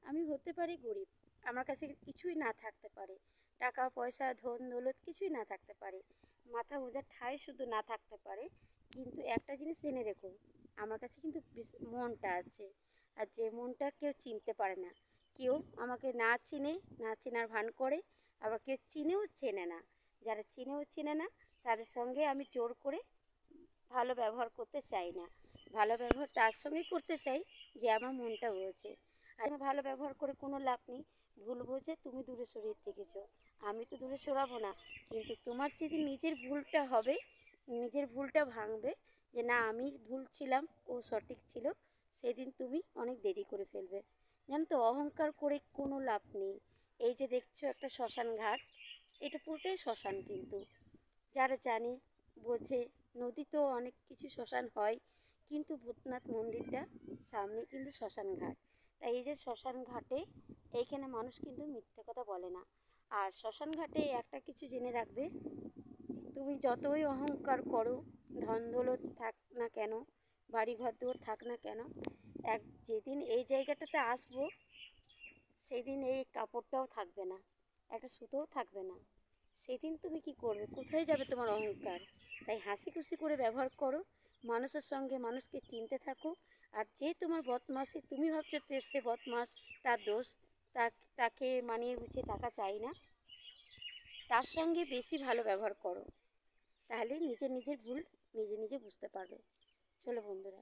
আমি হতে পারি গরিব, আমার কাছে কিছুই না থাকতে পারে, টাকা পয়সা ধন দৌলত কিছুই না থাকতে পারে, মাথা গোঁজার ঠাঁই শুধু না থাকতে পারে, কিন্তু একটা জিনিস জেনে রেখো, আমার কাছে কিন্তু মনটা আছে। আর যে মনটা কেউ চিনতে পারে না, কেউ আমাকে না চিনে, না চেনার ভান করে, আবার কেউ চিনেও চেনে না। যারা চিনেও চেনে না তাদের সঙ্গে আমি জোর করে ভালো ব্যবহার করতে চাই না। ভালো ব্যবহার তার সঙ্গে করতে চাই যে আমার মনটা বোঝে। আর ভালো ব্যবহার করে কোনো লাভ নেই। ভুল বুঝে তুমি দূরে সরিয়ে থেকেছো, আমি তো দূরে সরাবো না, কিন্তু তোমার যেদিন নিজের ভুলটা হবে, নিজের ভুলটা ভাঙবে যে না আমি ভুল ছিলাম ও সঠিক ছিল, সেদিন তুমি অনেক দেরি করে ফেলবে। জানো তো, অহংকার করে কোনো লাভ নেই। এই যে দেখছো একটা শ্মশান ঘাট, এটা পুরোটাই শ্মশান, কিন্তু যারা জানে বোঝে, নদীতেও অনেক কিছু শ্মশান হয়, কিন্তু ভূতনাথ মন্দিরটা সামনে কিন্তু শ্মশান ঘাট। তাই এই যে শ্মশান ঘাটে, এইখানে মানুষ কিন্তু মিথ্যে কথা বলে না। আর শ্মশান ঘাটে একটা কিছু জেনে রাখবে, তুমি যতই অহংকার করো, ধন দৌলত থাক না কেন, বাড়ি ঘর দুয়ার থাক না কেন, যেদিন এই জায়গাটাতে আসবো সেদিন এই কাপড়টাও থাকবে না, একটা সুতোও থাকবে না। সেদিন তুমি কি করবে, কোথায় যাবে তোমার অহংকার? তাই হাসি খুশি করে ব্যবহার করো, মানুষের সঙ্গে মানুষকে চিনতে থাকো। আর যে তোমার বদমাশি তুমি ভাবছো সে বদমাস, তার দোষ, তাকে মানিয়ে গুছিয়ে থাকা চাই না, তার সঙ্গে বেশি ভালো ব্যবহার করো। তাহলে নিজের ভুল নিজে নিজে বুঝতে পারবে। চলো বন্ধুরা।